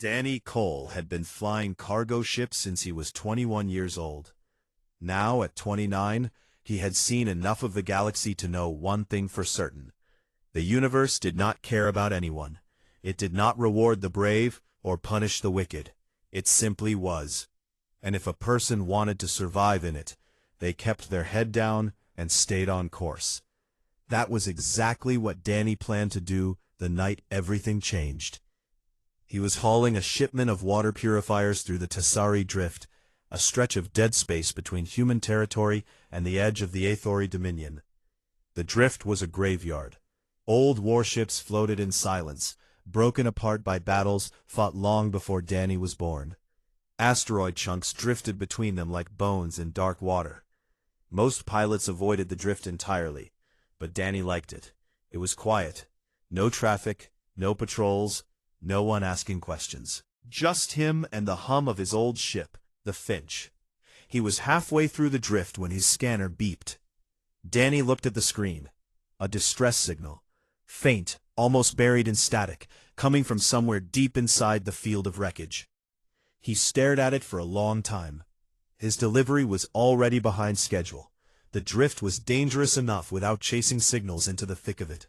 Danny Cole had been flying cargo ships since he was 21 years old. Now, at 29, he had seen enough of the galaxy to know one thing for certain. The universe did not care about anyone. It did not reward the brave or punish the wicked. It simply was. And if a person wanted to survive in it, they kept their head down and stayed on course. That was exactly what Danny planned to do the night everything changed. He was hauling a shipment of water purifiers through the Tessari Drift, a stretch of dead space between human territory and the edge of the Aethori Dominion. The drift was a graveyard. Old warships floated in silence, broken apart by battles fought long before Danny was born. Asteroid chunks drifted between them like bones in dark water. Most pilots avoided the drift entirely, but Danny liked it. It was quiet. No traffic, no patrols, no one asking questions. Just him and the hum of his old ship, the Finch. He was halfway through the drift when his scanner beeped. Danny looked at the screen. A distress signal. Faint, almost buried in static, coming from somewhere deep inside the field of wreckage. He stared at it for a long time. His delivery was already behind schedule. The drift was dangerous enough without chasing signals into the thick of it.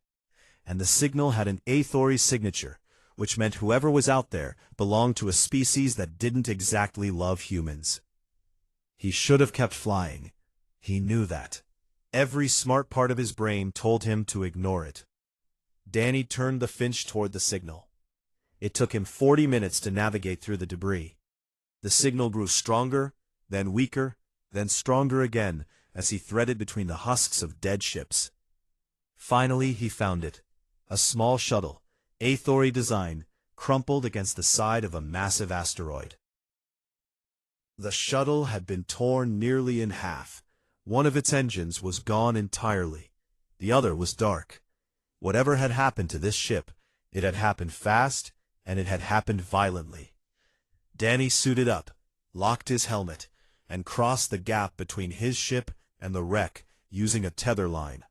And the signal had an Aethori signature, which meant whoever was out there belonged to a species that didn't exactly love humans. He should have kept flying. He knew that. Every smart part of his brain told him to ignore it. Danny turned the Finch toward the signal. It took him 40 minutes to navigate through the debris. The signal grew stronger, then weaker, then stronger again as he threaded between the husks of dead ships. Finally, he found it. A small shuttle, Aethori design, crumpled against the side of a massive asteroid. The shuttle had been torn nearly in half. One of its engines was gone entirely. The other was dark. Whatever had happened to this ship, it had happened fast, and it had happened violently. Danny suited up, locked his helmet, and crossed the gap between his ship and the wreck using a tether line.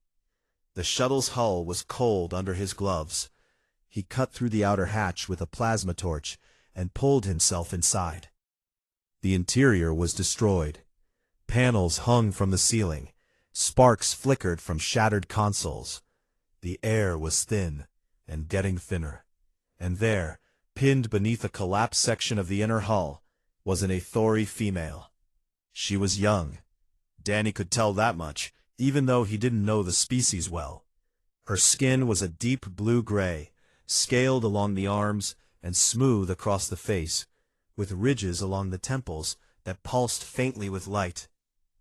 The shuttle's hull was cold under his gloves. He cut through the outer hatch with a plasma torch and pulled himself inside. The interior was destroyed. Panels hung from the ceiling. Sparks flickered from shattered consoles. The air was thin and getting thinner. And there, pinned beneath a collapsed section of the inner hull, was an Aethori female. She was young. Danny could tell that much, even though he didn't know the species well. Her skin was a deep blue-gray, scaled along the arms and smooth across the face, with ridges along the temples that pulsed faintly with light.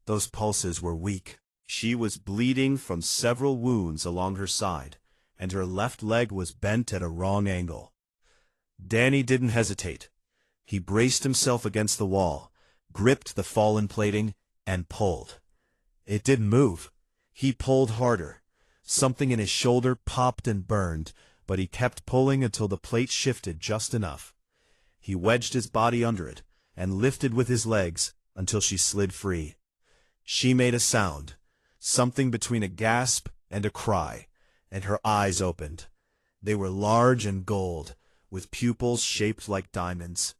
Those pulses were weak. She was bleeding from several wounds along her side, and her left leg was bent at a wrong angle. Danny didn't hesitate. He braced himself against the wall, gripped the fallen plating, and pulled. It didn't move. He pulled harder. Something in his shoulder popped and burned, but he kept pulling until the plate shifted just enough. He wedged his body under it and lifted with his legs until she slid free. She made a sound, something between a gasp and a cry, and her eyes opened. They were large and gold, with pupils shaped like diamonds.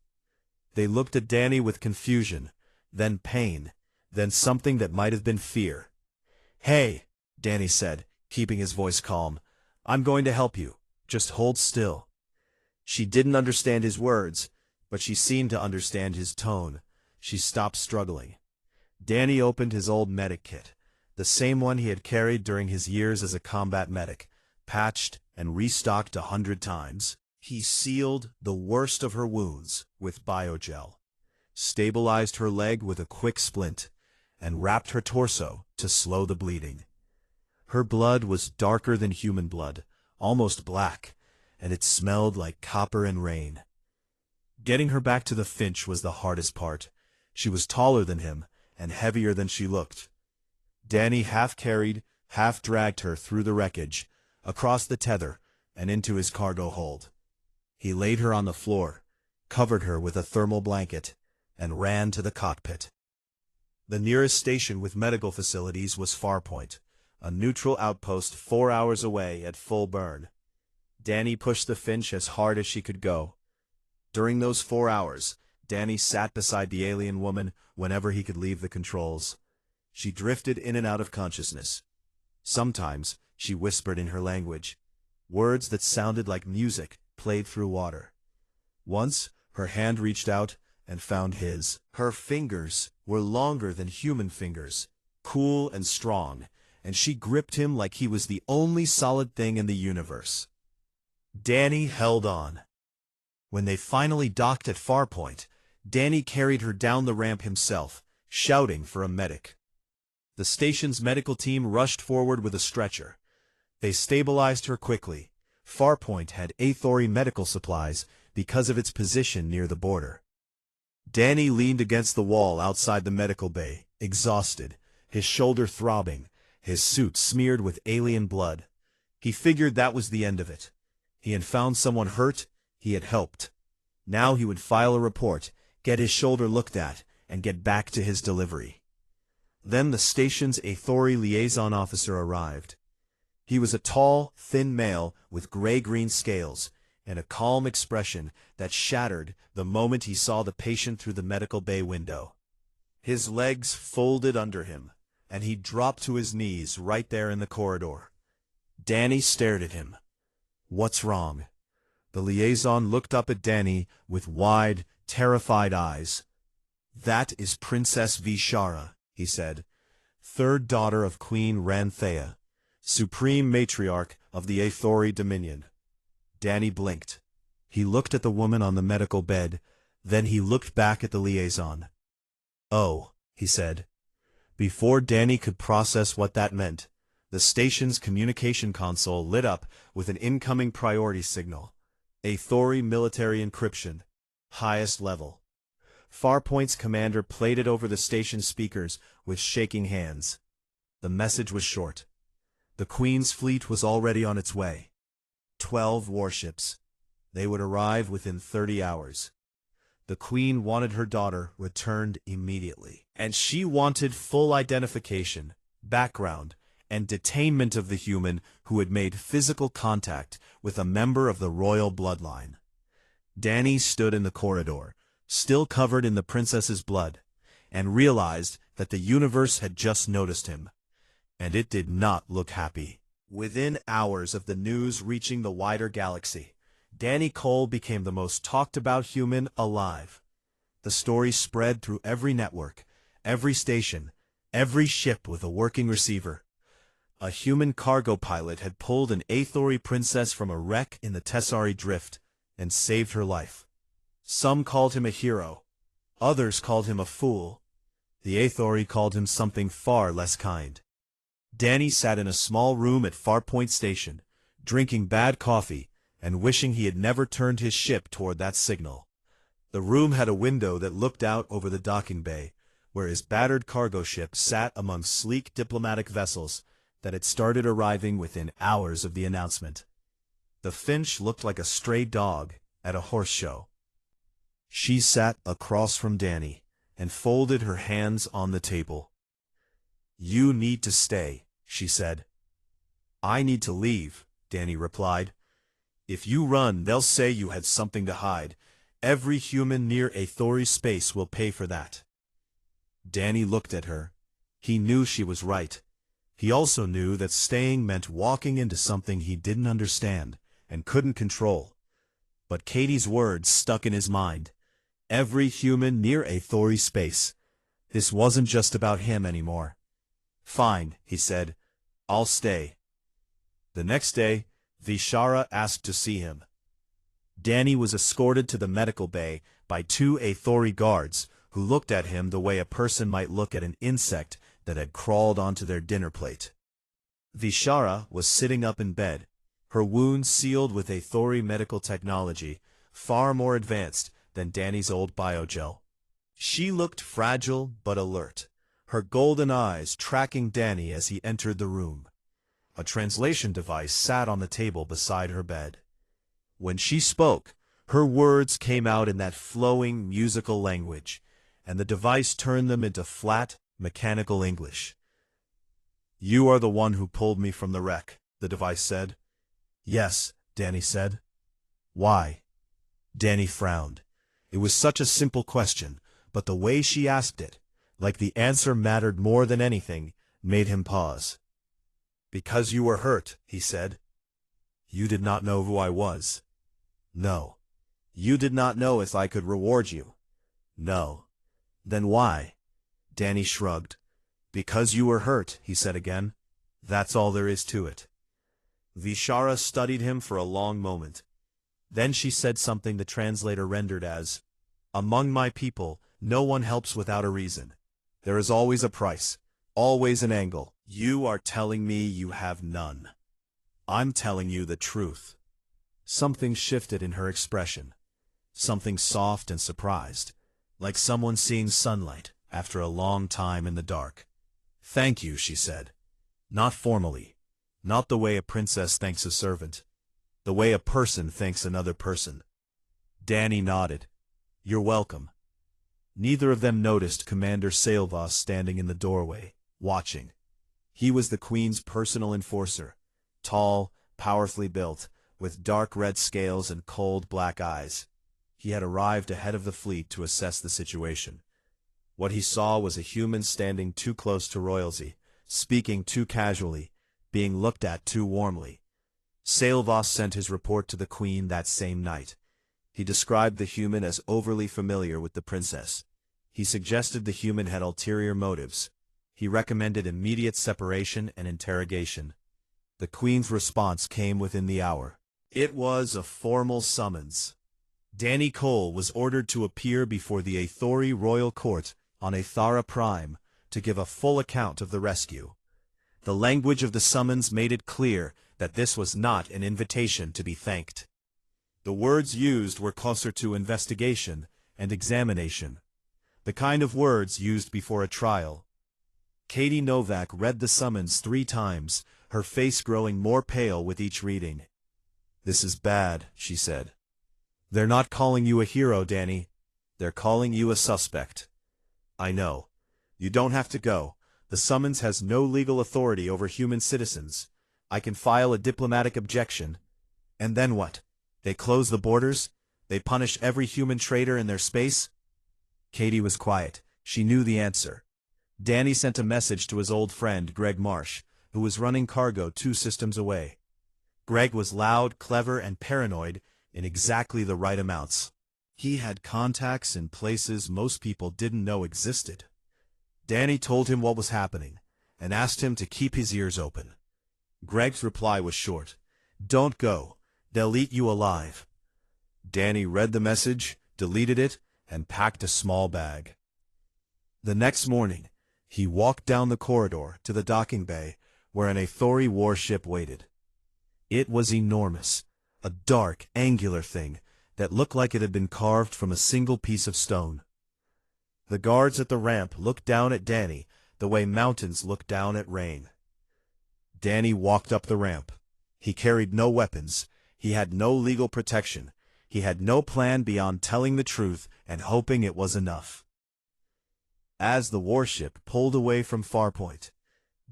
They looked at Danny with confusion, then pain, then something that might have been fear. "Hey," Danny said, keeping his voice calm. "I'm going to help you. Just hold still." She didn't understand his words, but she seemed to understand his tone. She stopped struggling. Danny opened his old medic kit, the same one he had carried during his years as a combat medic, patched and restocked 100 times. He sealed the worst of her wounds with biogel, stabilized her leg with a quick splint, and wrapped her torso to slow the bleeding. Her blood was darker than human blood, almost black, and it smelled like copper and rain. Getting her back to the Finch was the hardest part. She was taller than him and heavier than she looked. Danny half-carried, half-dragged her through the wreckage, across the tether, and into his cargo hold. He laid her on the floor, covered her with a thermal blanket, and ran to the cockpit. The nearest station with medical facilities was Farpoint, a neutral outpost 4 hours away at full burn. Danny pushed the Finch as hard as she could go. During those 4 hours, Danny sat beside the alien woman whenever he could leave the controls. She drifted in and out of consciousness. Sometimes, she whispered in her language. Words that sounded like music played through water. Once, her hand reached out and found his. Her fingers were longer than human fingers, cool and strong, and she gripped him like he was the only solid thing in the universe. Danny held on. When they finally docked at Farpoint, Danny carried her down the ramp himself, shouting for a medic. The station's medical team rushed forward with a stretcher. They stabilized her quickly. Farpoint had Aethori medical supplies because of its position near the border. Danny leaned against the wall outside the medical bay, exhausted, his shoulder throbbing, his suit smeared with alien blood. He figured that was the end of it. He had found someone hurt, he had helped. Now he would file a report, get his shoulder looked at, and get back to his delivery. Then the station's Aethori liaison officer arrived. He was a tall, thin male with gray-green scales and a calm expression that shattered the moment he saw the patient through the medical bay window. His legs folded under him, and he dropped to his knees right there in the corridor. Danny stared at him. "What's wrong?" The liaison looked up at Danny with wide, terrified eyes. "That is Princess Vishara," he said, "third daughter of Queen Ranthea, supreme matriarch of the Aethori Dominion." Danny blinked. He looked at the woman on the medical bed, then he looked back at the liaison. "Oh," he said. Before Danny could process what that meant, the station's communication console lit up with an incoming priority signal. Aethori military encryption. Highest level. Farpoint's commander played it over the station speakers with shaking hands. The message was short. The Queen's fleet was already on its way. 12 warships. They would arrive within 30 hours. The Queen wanted her daughter returned immediately, and she wanted full identification, background, and detainment of the human who had made physical contact with a member of the royal bloodline. Danny stood in the corridor, still covered in the princess's blood, and realized that the universe had just noticed him. And it did not look happy. Within hours of the news reaching the wider galaxy, Danny Cole became the most talked-about human alive. The story spread through every network, every station, every ship with a working receiver. A human cargo pilot had pulled an Aethori princess from a wreck in the Tessari Drift and saved her life. Some called him a hero. Others called him a fool. The Aethori called him something far less kind. Danny sat in a small room at Farpoint Station, drinking bad coffee and wishing he had never turned his ship toward that signal. The room had a window that looked out over the docking bay, where his battered cargo ship sat among sleek diplomatic vessels that had started arriving within hours of the announcement. The Finch looked like a stray dog at a horse show. She sat across from Danny and folded her hands on the table. "You need to stay," she said. "I need to leave," Danny replied. "If you run, they'll say you had something to hide. Every human near Aethori space will pay for that." Danny looked at her. He knew she was right. He also knew that staying meant walking into something he didn't understand and couldn't control. But Katie's words stuck in his mind. Every human near Aethori space. This wasn't just about him anymore. "Fine," he said. "I'll stay." The next day, Vishara asked to see him. Danny was escorted to the medical bay by 2 Aethori guards who looked at him the way a person might look at an insect that had crawled onto their dinner plate. Vishara was sitting up in bed, her wound sealed with Aethori medical technology, far more advanced than Danny's old biogel. She looked fragile but alert, her golden eyes tracking Danny as he entered the room. A translation device sat on the table beside her bed. When she spoke, her words came out in that flowing musical language, and the device turned them into flat, mechanical English. "You are the one who pulled me from the wreck," the device said. "Yes," Danny said. "Why?" Danny frowned. It was such a simple question, but the way she asked it, like the answer mattered more than anything, made him pause. "Because you were hurt," he said. "You did not know who I was." "No." "You did not know if I could reward you." "No." "Then why?" Danny shrugged. "Because you were hurt," he said again. "That's all there is to it." Vishara studied him for a long moment. Then she said something the translator rendered as, "Among my people, no one helps without a reason. There is always a price, always an angle. You are telling me you have none. I'm telling you the truth." Something shifted in her expression. Something soft and surprised, like someone seeing sunlight after a long time in the dark. "Thank you," she said. Not formally. Not the way a princess thanks a servant. The way a person thanks another person. Danny nodded. "You're welcome." Neither of them noticed Commander Sailvas standing in the doorway, watching. He was the Queen's personal enforcer, tall, powerfully built, with dark red scales and cold black eyes. He had arrived ahead of the fleet to assess the situation. What he saw was a human standing too close to royalty, speaking too casually, being looked at too warmly. Sailvas sent his report to the Queen that same night. He described the human as overly familiar with the princess. He suggested the human had ulterior motives. He recommended immediate separation and interrogation. The Queen's response came within the hour. It was a formal summons. Danny Cole was ordered to appear before the Aethori royal court on Aethara Prime to give a full account of the rescue. The language of the summons made it clear that this was not an invitation to be thanked. The words used were closer to investigation and examination, the kind of words used before a trial. Katie Novak read the summons 3 times, her face growing more pale with each reading. "This is bad," she said. "They're not calling you a hero, Danny. They're calling you a suspect." "I know. You don't have to go. The summons has no legal authority over human citizens. I can file a diplomatic objection." "And then what? They close the borders? They punish every human traitor in their space?" Katie was quiet. She knew the answer. Danny sent a message to his old friend Greg Marsh, who was running cargo 2 systems away. Greg was loud, clever, and paranoid in exactly the right amounts. He had contacts in places most people didn't know existed. Danny told him what was happening, and asked him to keep his ears open. Greg's reply was short. "Don't go. They'll eat you alive." Danny read the message, deleted it, and packed a small bag. The next morning, he walked down the corridor to the docking bay, where an Aethori warship waited. It was enormous, a dark, angular thing that looked like it had been carved from a single piece of stone. The guards at the ramp looked down at Danny the way mountains look down at rain. Danny walked up the ramp. He carried no weapons. He had no legal protection. He had no plan beyond telling the truth and hoping it was enough. As the warship pulled away from Farpoint,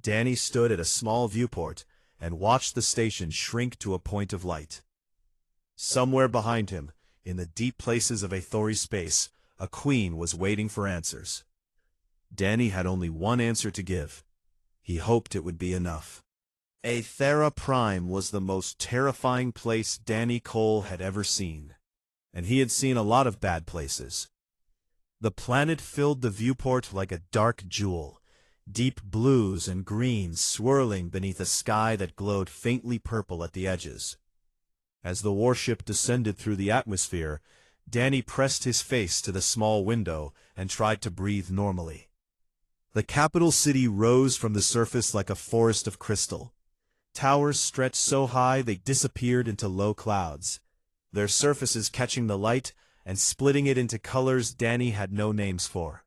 Danny stood at a small viewport and watched the station shrink to a point of light. Somewhere behind him, in the deep places of Aethori space, a queen was waiting for answers. Danny had only one answer to give. He hoped it would be enough. Aethara Prime was the most terrifying place Danny Cole had ever seen, and he had seen a lot of bad places. The planet filled the viewport like a dark jewel, deep blues and greens swirling beneath a sky that glowed faintly purple at the edges. As the warship descended through the atmosphere, Danny pressed his face to the small window and tried to breathe normally. The capital city rose from the surface like a forest of crystal. Towers stretched so high they disappeared into low clouds, their surfaces catching the light and splitting it into colors Danny had no names for.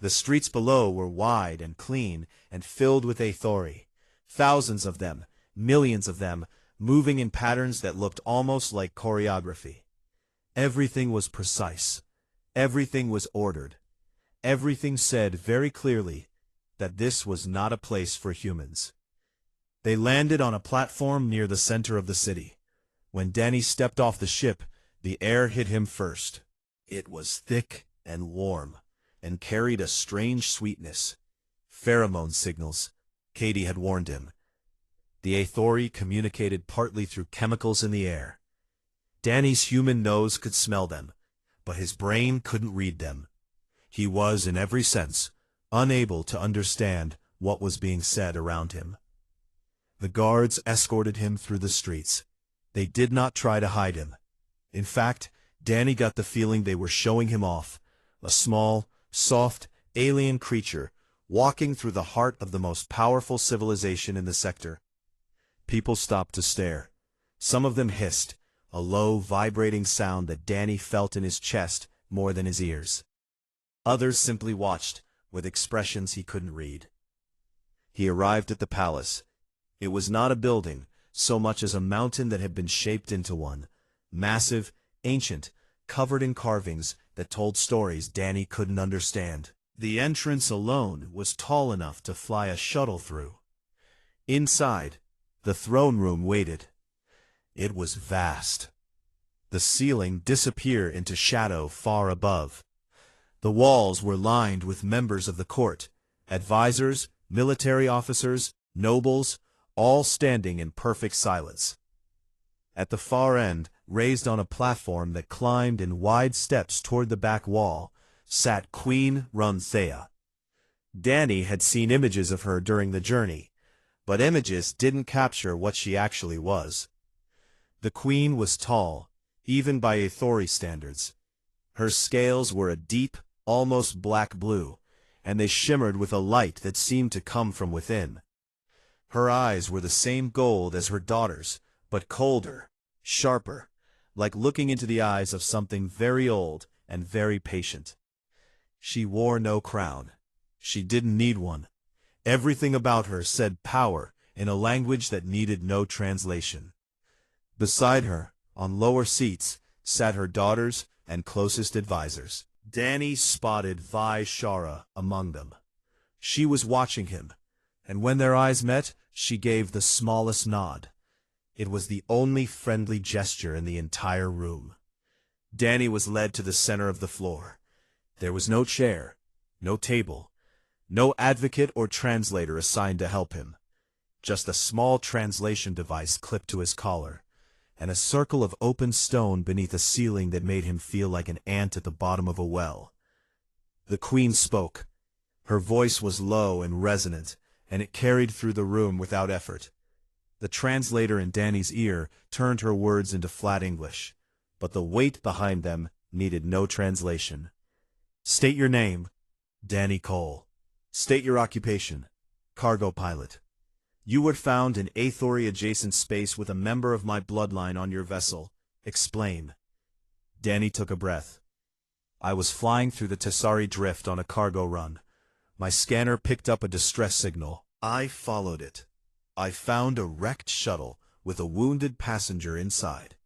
The streets below were wide and clean and filled with Aethori, thousands of them, millions of them, moving in patterns that looked almost like choreography. Everything was precise. Everything was ordered. Everything said very clearly that this was not a place for humans. They landed on a platform near the center of the city. When Danny stepped off the ship, The air hit him first. It was thick and warm, and carried a strange sweetness. Pheromone signals, Katie had warned him. The Aethori communicated partly through chemicals in the air. Danny's human nose could smell them, but his brain couldn't read them. He was, in every sense, unable to understand what was being said around him. The guards escorted him through the streets. They did not try to hide him. In fact, Danny got the feeling they were showing him off, a small, soft, alien creature walking through the heart of the most powerful civilization in the sector. People stopped to stare. Some of them hissed, a low, vibrating sound that Danny felt in his chest more than his ears. Others simply watched, with expressions he couldn't read. He arrived at the palace. It was not a building, so much as a mountain that had been shaped into one. Massive, ancient, covered in carvings that told stories Danny couldn't understand. The entrance alone was tall enough to fly a shuttle through. Inside, the throne room waited. It was vast. The ceiling disappeared into shadow far above. The walls were lined with members of the court, advisors, military officers, nobles, all standing in perfect silence. At the far end, raised on a platform that climbed in wide steps toward the back wall, sat Queen Runthea. Danny had seen images of her during the journey, but images didn't capture what she actually was. The queen was tall, even by Aethori standards. Her scales were a deep, almost black blue, and they shimmered with a light that seemed to come from within. Her eyes were the same gold as her daughter's, but colder, sharper, like looking into the eyes of something very old and very patient. She wore no crown. She didn't need one. Everything about her said power in a language that needed no translation. Beside her, on lower seats, sat her daughters and closest advisors. Danny spotted Vi Shara among them. She was watching him, and when their eyes met, she gave the smallest nod. It was the only friendly gesture in the entire room. Danny was led to the center of the floor. There was no chair, no table, no advocate or translator assigned to help him. Just a small translation device clipped to his collar, and a circle of open stone beneath a ceiling that made him feel like an ant at the bottom of a well. The queen spoke. Her voice was low and resonant, and it carried through the room without effort. The translator in Danny's ear turned her words into flat English, but the weight behind them needed no translation. State your name, Danny Cole. State your occupation, cargo pilot. You were found in Aethori-adjacent space with a member of my bloodline on your vessel. Explain. Danny took a breath. I was flying through the Tessari drift on a cargo run. My scanner picked up a distress signal. I followed it. I found a wrecked shuttle with a wounded passenger inside.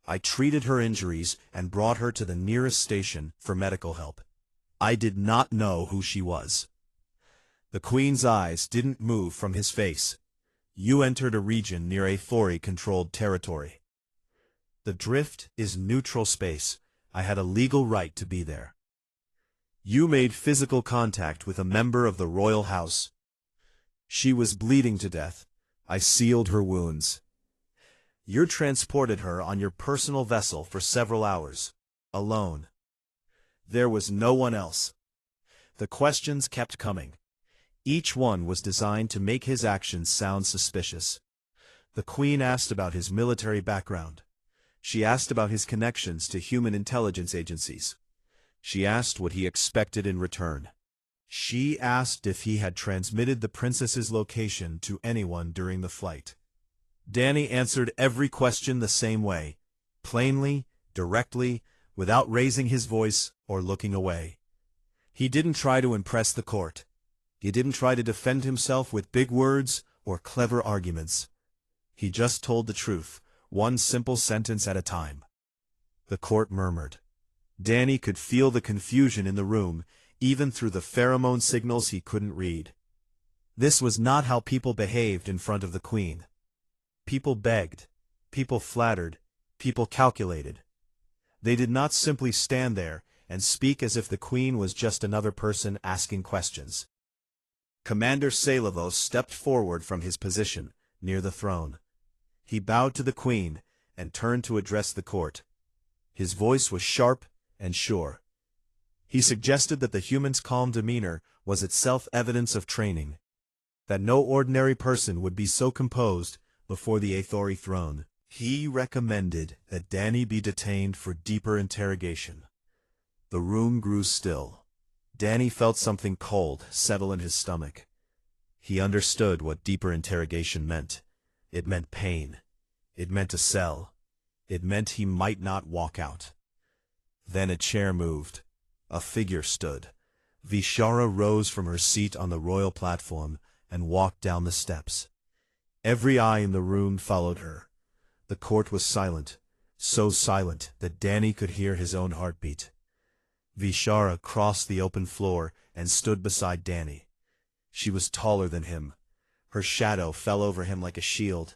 I treated her injuries and brought her to the nearest station for medical help. I did not know who she was. The queen's eyes didn't move from his face. You entered a region near Aethori-controlled territory. The drift is neutral space. I had a legal right to be there. You made physical contact with a member of the royal house. She was bleeding to death. I sealed her wounds. You transported her on your personal vessel for several hours, alone. There was no one else. The questions kept coming. Each one was designed to make his actions sound suspicious. The queen asked about his military background. She asked about his connections to human intelligence agencies. She asked what he expected in return. She asked if he had transmitted the princess's location to anyone during the flight. Danny answered every question the same way, plainly, directly, without raising his voice or looking away. He didn't try to impress the court. He didn't try to defend himself with big words or clever arguments. He just told the truth, one simple sentence at a time. The court murmured. Danny could feel the confusion in the room, even through the pheromone signals he couldn't read. This was not how people behaved in front of the queen. People begged. People flattered. People calculated. They did not simply stand there and speak as if the queen was just another person asking questions. Commander Salavos stepped forward from his position near the throne. He bowed to the queen and turned to address the court. His voice was sharp and sure. He suggested that the human's calm demeanor was itself evidence of training, that no ordinary person would be so composed before the Aethori throne. He recommended that Danny be detained for deeper interrogation. The room grew still. Danny felt something cold settle in his stomach. He understood what deeper interrogation meant. It meant pain. It meant a cell. It meant he might not walk out. Then a chair moved. A figure stood. Vishara rose from her seat on the royal platform and walked down the steps. Every eye in the room followed her. The court was silent, so silent that Danny could hear his own heartbeat. Vishara crossed the open floor and stood beside Danny. She was taller than him. Her shadow fell over him like a shield.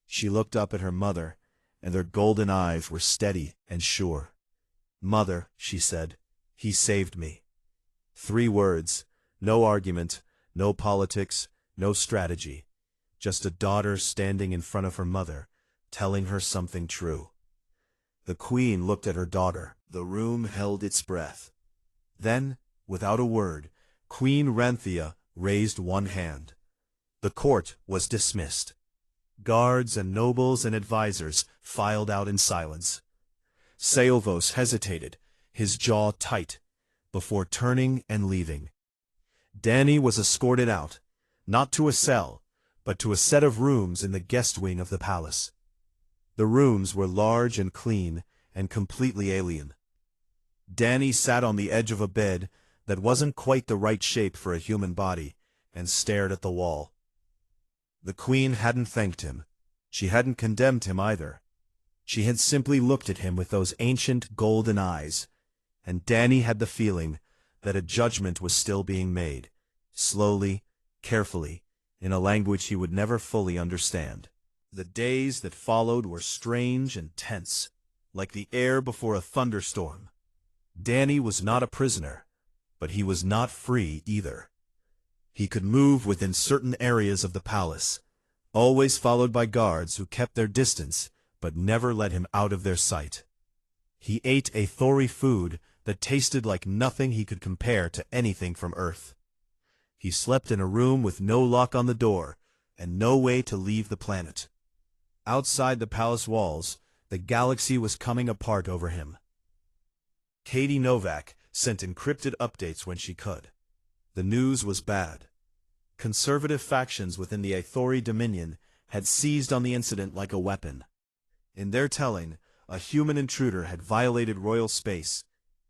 She looked up at her mother, and their golden eyes were steady and sure. "Mother," she said, "he saved me." 3 words, no argument, no politics, no strategy. Just a daughter standing in front of her mother, telling her something true. The queen looked at her daughter. The room held its breath. Then, without a word, Queen Renthia raised one hand. The court was dismissed. Guards and nobles and advisors filed out in silence. Sailvos hesitated, his jaw tight, before turning and leaving. Danny was escorted out, not to a cell, but to a set of rooms in the guest wing of the palace. The rooms were large and clean and completely alien. Danny sat on the edge of a bed that wasn't quite the right shape for a human body and stared at the wall. The queen hadn't thanked him. She hadn't condemned him either. She had simply looked at him with those ancient golden eyes, and Danny had the feeling that a judgment was still being made, slowly, carefully, in a language he would never fully understand. The days that followed were strange and tense, like the air before a thunderstorm. Danny was not a prisoner, but he was not free either. He could move within certain areas of the palace, always followed by guards who kept their distance but never let him out of their sight. He ate Aethori food that tasted like nothing he could compare to anything from Earth. He slept in a room with no lock on the door and no way to leave the planet. Outside the palace walls, the galaxy was coming apart over him. Katie Novak sent encrypted updates when she could. The news was bad. Conservative factions within the Aethori Dominion had seized on the incident like a weapon. In their telling, a human intruder had violated royal space,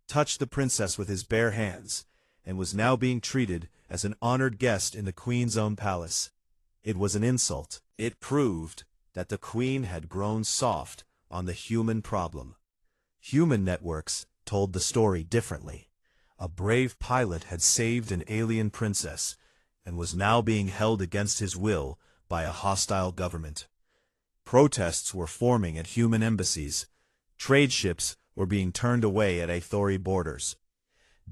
touched the princess with his bare hands, and was now being treated as an honored guest in the queen's own palace. It was an insult. It proved that the queen had grown soft on the human problem. Human networks told the story differently. A brave pilot had saved an alien princess and was now being held against his will by a hostile government. Protests were forming at human embassies. Trade ships were being turned away at Aethori borders.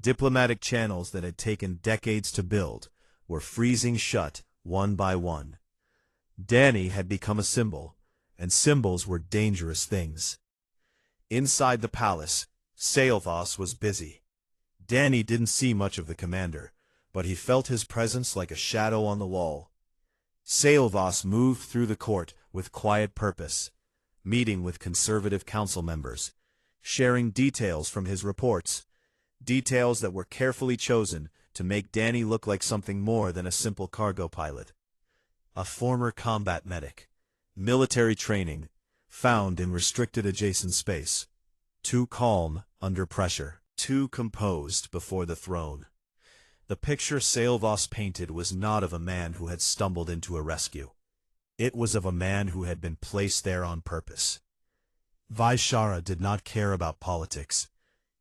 Diplomatic channels that had taken decades to build were freezing shut one by one. Danny had become a symbol, and symbols were dangerous things. Inside the palace, Sailvos was busy. Danny didn't see much of the commander, but he felt his presence like a shadow on the wall. Sailvos moved through the court with quiet purpose, meeting with conservative council members, sharing details from his reports, details that were carefully chosen to make Danny look like something more than a simple cargo pilot. A former combat medic, military training, found in restricted adjacent space, too calm under pressure, too composed before the throne. The picture Sailvos painted was not of a man who had stumbled into a rescue. It was of a man who had been placed there on purpose. Vishara did not care about politics.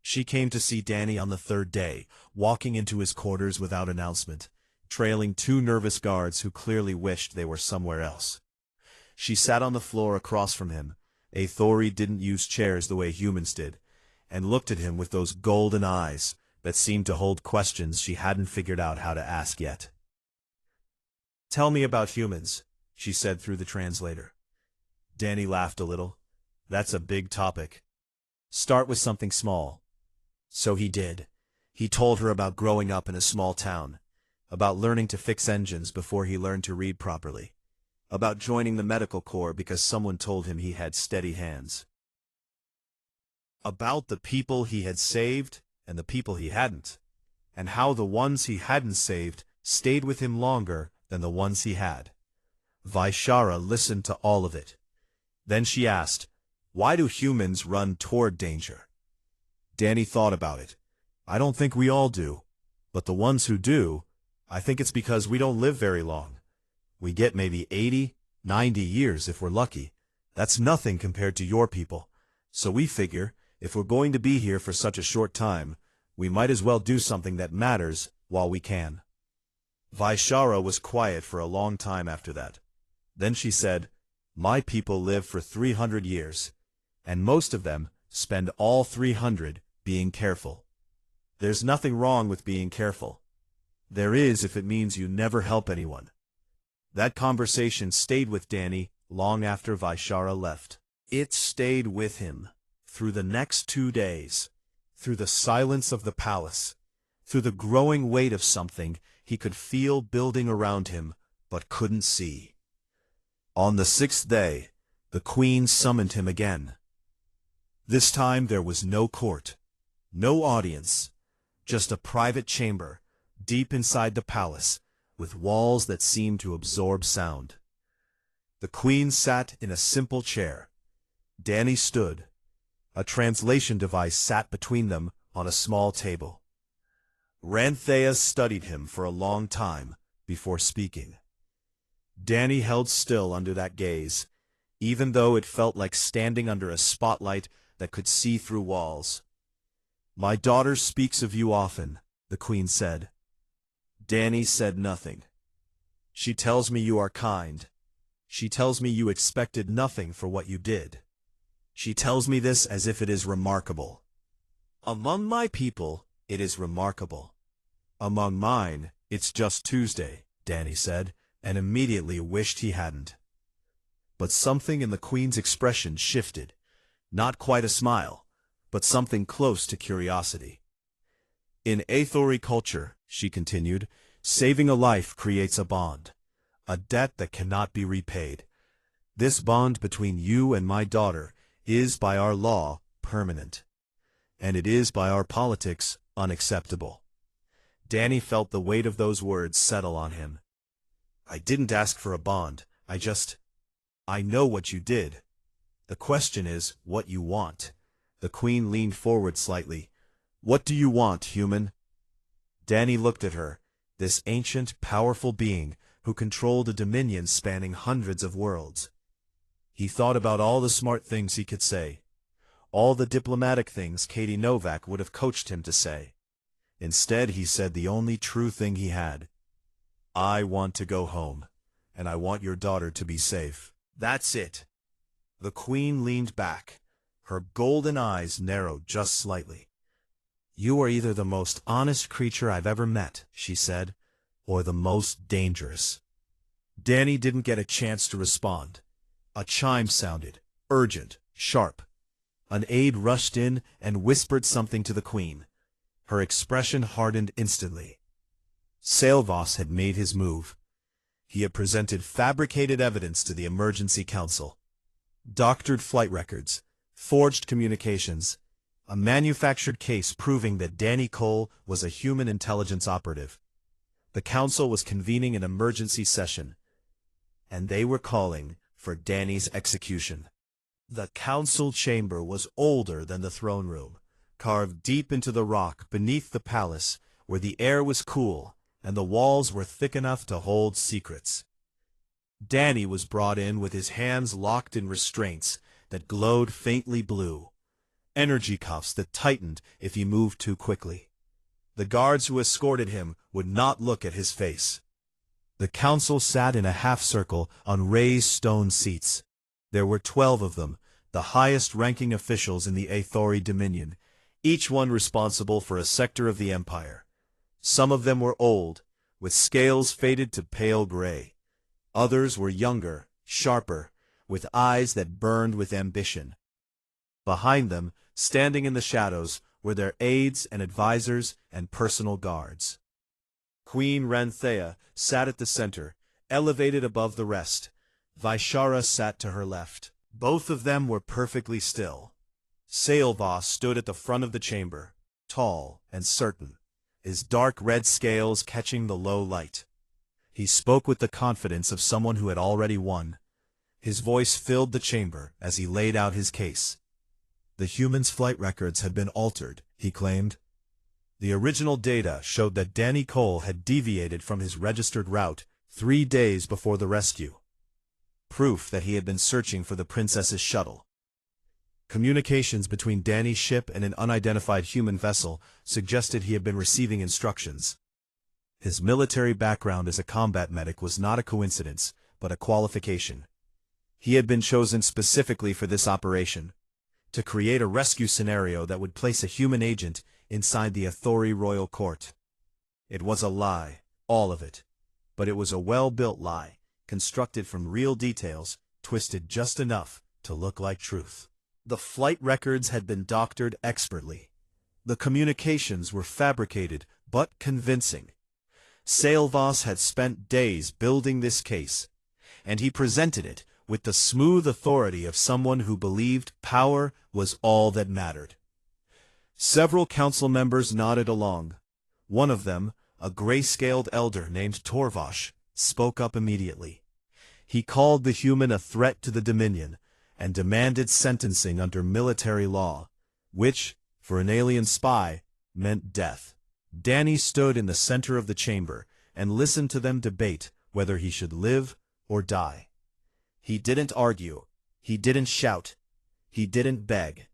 She came to see Danny on the 3rd day, walking into his quarters without announcement, trailing 2 nervous guards who clearly wished they were somewhere else. She sat on the floor across from him. Aethori didn't use chairs the way humans did. and looked at him with those golden eyes that seemed to hold questions she hadn't figured out how to ask yet. "Tell me about humans," she said through the translator. Danny laughed a little. "That's a big topic. Start with something small." So he did. He told her about growing up in a small town, about learning to fix engines before he learned to read properly, about joining the medical corps because someone told him he had steady hands, about the people he had saved and the people he hadn't, and how the ones he hadn't saved stayed with him longer than the ones he had. Vaishara listened to all of it. Then she asked, "Why do humans run toward danger?" Danny thought about it. "I don't think we all do, but the ones who do, I think it's because we don't live very long. We get maybe 80, 90 years if we're lucky. That's nothing compared to your people. So we figure, if we're going to be here for such a short time, we might as well do something that matters while we can." Vaishara was quiet for a long time after that. Then she said, "My people live for 300 years, and most of them spend all 300 being careful. There's nothing wrong with being careful. There is if it means you never help anyone." That conversation stayed with Danny long after Vaishara left. It stayed with him through the next 2 days, through the silence of the palace, through the growing weight of something he could feel building around him but couldn't see. On the 6th day, the queen summoned him again. This time there was no court, no audience, just a private chamber deep inside the palace with walls that seemed to absorb sound. The queen sat in a simple chair. Danny stood. A translation device sat between them on a small table. Ranthea studied him for a long time before speaking. Danny held still under that gaze, even though it felt like standing under a spotlight that could see through walls. "My daughter speaks of you often," the queen said. Danny said nothing. "She tells me you are kind. She tells me you expected nothing for what you did. She tells me this as if it is remarkable. Among my people, it is remarkable. Among mine, it's just Tuesday," Danny said, and immediately wished he hadn't. But something in the queen's expression shifted. Not quite a smile, but something close to curiosity. "In Aethori culture," she continued, "saving a life creates a bond, a debt that cannot be repaid. This bond between you and my daughter is by our law permanent, and it is by our politics unacceptable." Danny felt the weight of those words settle on him. "I didn't ask for a bond, I know what you did. The question is what you want." The queen leaned forward slightly. "What do you want, human?" Danny looked at her, this ancient, powerful being who controlled a dominion spanning hundreds of worlds. He thought about all the smart things he could say, all the diplomatic things Katie Novak would have coached him to say. Instead, he said the only true thing he had. "I want to go home, and I want your daughter to be safe. That's it." The queen leaned back. Her golden eyes narrowed just slightly. "You are either the most honest creature I've ever met," she said, "or the most dangerous." Danny didn't get a chance to respond. A chime sounded, urgent, sharp. An aide rushed in and whispered something to the queen. Her expression hardened instantly. Sailvoss had made his move. He had presented fabricated evidence to the emergency council. Doctored flight records, forged communications, a manufactured case proving that Danny Cole was a human intelligence operative. The council was convening an emergency session, and they were calling for Danny's execution. The council chamber was older than the throne room, carved deep into the rock beneath the palace, where the air was cool and the walls were thick enough to hold secrets. Danny was brought in with his hands locked in restraints that glowed faintly blue, energy cuffs that tightened if he moved too quickly. The guards who escorted him would not look at his face. The council sat in a half-circle on raised stone seats. There were 12 of them, the highest-ranking officials in the Aethori Dominion, each one responsible for a sector of the empire. Some of them were old, with scales faded to pale gray. Others were younger, sharper, with eyes that burned with ambition. Behind them, standing in the shadows, were their aides and advisors and personal guards. Queen Ranthea sat at the center, elevated above the rest. Vishara sat to her left. Both of them were perfectly still. Sailvos stood at the front of the chamber, tall and certain, his dark red scales catching the low light. He spoke with the confidence of someone who had already won. His voice filled the chamber as he laid out his case. The humans' flight records had been altered, he claimed. The original data showed that Danny Cole had deviated from his registered route 3 days before the rescue. Proof that he had been searching for the princess's shuttle. Communications between Danny's ship and an unidentified human vessel suggested he had been receiving instructions. His military background as a combat medic was not a coincidence, but a qualification. He had been chosen specifically for this operation, to create a rescue scenario that would place a human agent inside the Athori royal court. It was a lie, all of it. But it was a well-built lie, constructed from real details, twisted just enough to look like truth. The flight records had been doctored expertly. The communications were fabricated but convincing. Sailvos had spent days building this case, and he presented it with the smooth authority of someone who believed power was all that mattered. Several council members nodded along. One of them, a gray-scaled elder named Torvash, spoke up immediately. He called the human a threat to the Dominion and demanded sentencing under military law, which, for an alien spy, meant death. Danny stood in the center of the chamber and listened to them debate whether he should live or die. He didn't argue. He didn't shout. He didn't beg.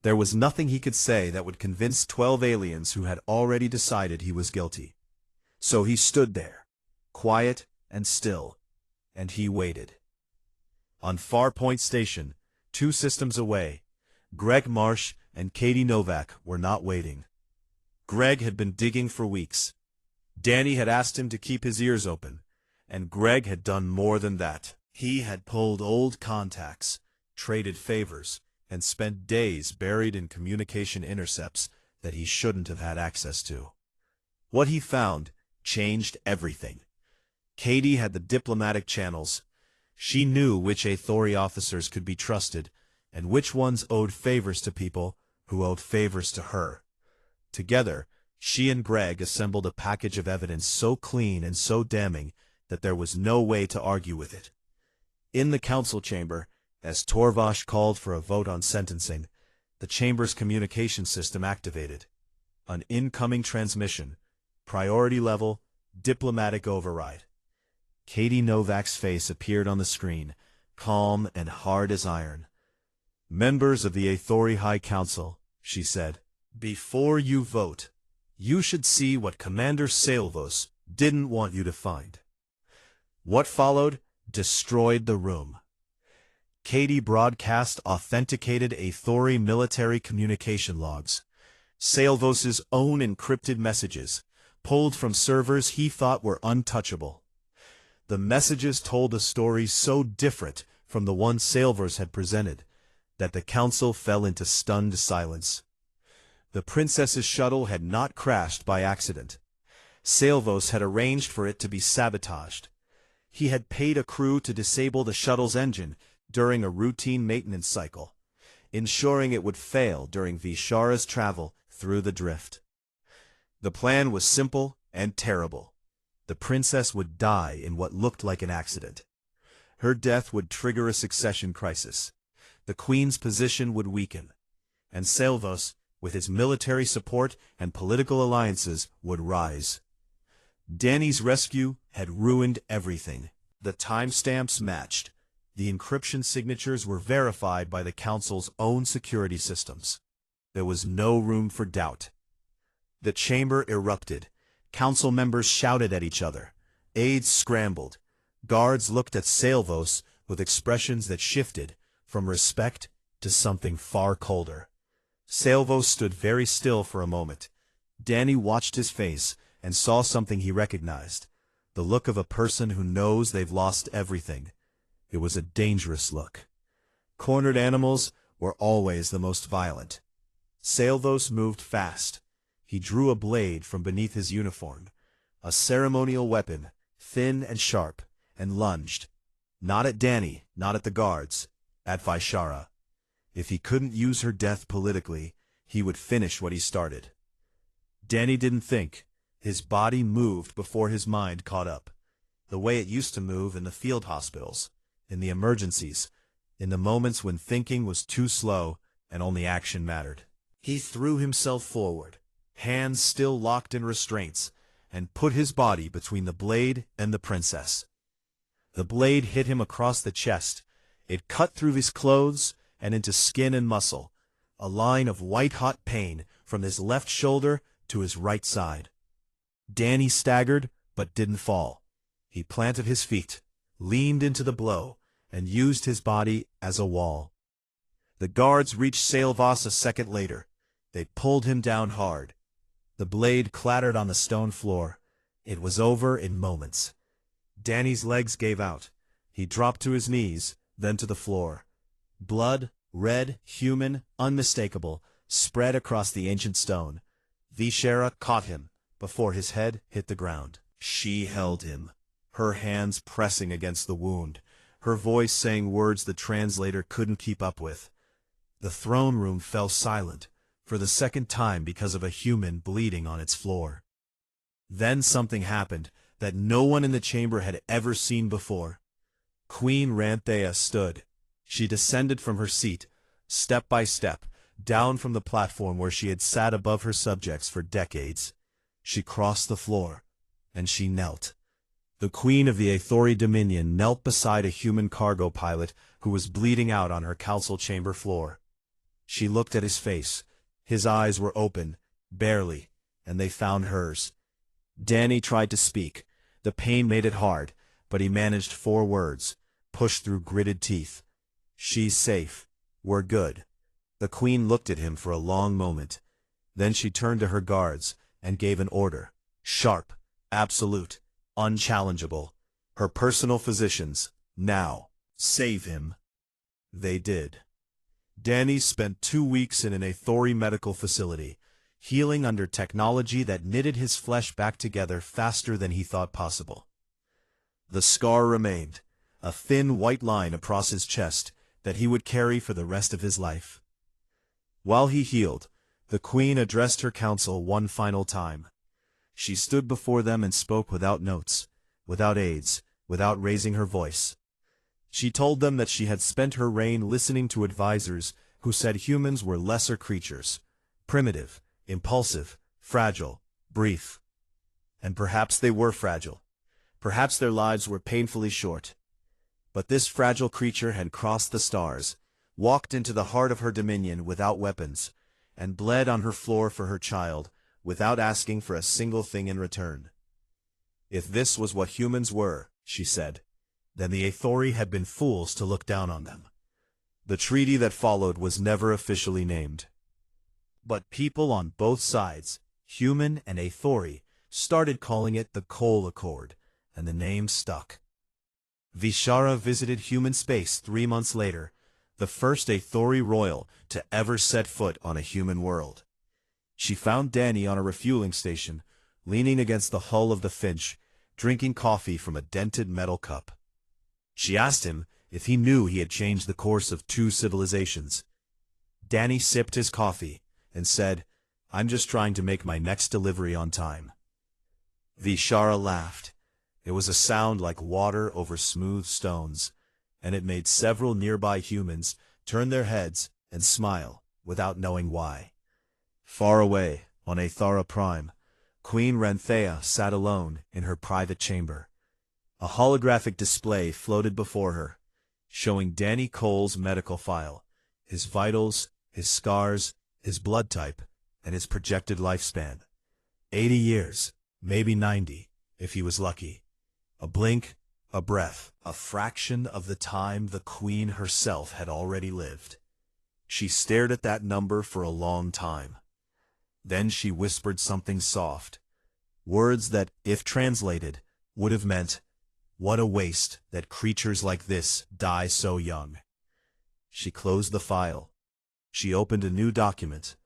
There was nothing he could say that would convince 12 aliens who had already decided he was guilty. So he stood there, quiet and still, and he waited. On Farpoint Station, 2 systems away, Greg Marsh and Katie Novak were not waiting. Greg had been digging for weeks. Danny had asked him to keep his ears open, and Greg had done more than that. He had pulled old contacts, traded favors, and spent days buried in communication intercepts that he shouldn't have had access to. What he found changed everything. Katie had the diplomatic channels. She knew which Athori officers could be trusted, and which ones owed favors to people who owed favors to her. Together, she and Greg assembled a package of evidence so clean and so damning that there was no way to argue with it. In the council chamber, as Torvash called for a vote on sentencing, the chamber's communication system activated. An incoming transmission, priority level, diplomatic override. Katie Novak's face appeared on the screen, calm and hard as iron. "Members of the Athori High Council," she said, "before you vote, you should see what Commander Sailvos didn't want you to find." What followed destroyed the room. Katie broadcast authenticated Athori military communication logs, Sailvos's own encrypted messages, pulled from servers he thought were untouchable. The messages told a story so different from the one Sailvos had presented that the council fell into stunned silence. The princess's shuttle had not crashed by accident. Sailvos had arranged for it to be sabotaged. He had paid a crew to disable the shuttle's engine during a routine maintenance cycle, ensuring it would fail during Vishara's travel through the drift. The plan was simple and terrible. The princess would die in what looked like an accident. Her death would trigger a succession crisis. The queen's position would weaken, and Sailvos, with his military support and political alliances, would rise. Danny's rescue had ruined everything. The timestamps matched. The encryption signatures were verified by the council's own security systems. There was no room for doubt. The chamber erupted. Council members shouted at each other. Aides scrambled. Guards looked at Sailvos with expressions that shifted from respect to something far colder. Salvo stood very still for a moment. Danny watched his face and saw something he recognized. The look of a person who knows they've lost everything. It was a dangerous look. Cornered animals were always the most violent. Salvos moved fast. He drew a blade from beneath his uniform, a ceremonial weapon, thin and sharp, and lunged. Not at Danny, not at the guards, at Vishara. If he couldn't use her death politically, he would finish what he started. Danny didn't think. His body moved before his mind caught up. The way it used to move in the field hospitals, in the emergencies, in the moments when thinking was too slow and only action mattered. He threw himself forward, hands still locked in restraints, and put his body between the blade and the princess. The blade hit him across the chest. It cut through his clothes and into skin and muscle, a line of white-hot pain from his left shoulder to his right side. Danny staggered, but didn't fall. He planted his feet, leaned into the blow, and used his body as a wall. The guards reached Salvos a second later. They pulled him down hard. The blade clattered on the stone floor. It was over in moments. Danny's legs gave out. He dropped to his knees, then to the floor. Blood, red, human, unmistakable, spread across the ancient stone. Vishara caught him before his head hit the ground. She held him, her hands pressing against the wound, her voice saying words the translator couldn't keep up with. The throne room fell silent, for the second time because of a human bleeding on its floor. Then something happened that no one in the chamber had ever seen before. Queen Ranthea stood. She descended from her seat, step by step, down from the platform where she had sat above her subjects for decades. She crossed the floor, and she knelt. The Queen of the Aethori Dominion knelt beside a human cargo pilot who was bleeding out on her council chamber floor. She looked at his face. His eyes were open, barely, and they found hers. Danny tried to speak. The pain made it hard, but he managed 4 words, pushed through gritted teeth. "She's safe. We're good." The Queen looked at him for a long moment. Then she turned to her guards and gave an order. Sharp, absolute, unchallengeable. Her personal physicians, now, save him. They did. Danny spent 2 weeks in an Aethori medical facility, healing under technology that knitted his flesh back together faster than he thought possible. The scar remained, a thin white line across his chest that he would carry for the rest of his life. While he healed, the Queen addressed her council one final time. She stood before them and spoke without notes, without aids, without raising her voice. She told them that she had spent her reign listening to advisors who said humans were lesser creatures, primitive, impulsive, fragile, brief. And perhaps they were fragile. Perhaps their lives were painfully short. But this fragile creature had crossed the stars, walked into the heart of her dominion without weapons, and bled on her floor for her child, without asking for a single thing in return. If this was what humans were, she said, then the Aethori had been fools to look down on them. The treaty that followed was never officially named. But people on both sides, human and Aethori, started calling it the Coal Accord, and the name stuck. Vishara visited human space 3 months later, the first Aethori royal to ever set foot on a human world. She found Danny on a refueling station, leaning against the hull of the Finch, drinking coffee from a dented metal cup. She asked him if he knew he had changed the course of 2 civilizations. Danny sipped his coffee and said, "I'm just trying to make my next delivery on time." Vishara laughed. It was a sound like water over smooth stones, and it made several nearby humans turn their heads and smile without knowing why. Far away, on Aethara Prime, Queen Ranthea sat alone in her private chamber. A holographic display floated before her, showing Danny Cole's medical file, his vitals, his scars, his blood type, and his projected lifespan. 80 years, maybe 90, if he was lucky. A blink, a breath, a fraction of the time the Queen herself had already lived. She stared at that number for a long time. Then she whispered something soft. Words that, if translated, would have meant, "What a waste that creatures like this die so young." She closed the file. She opened a new document,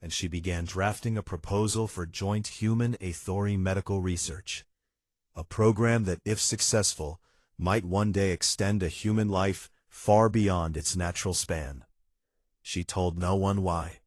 and she began drafting a proposal for joint human-Athori medical research. A program that, if successful, might one day extend a human life far beyond its natural span. She told no one why.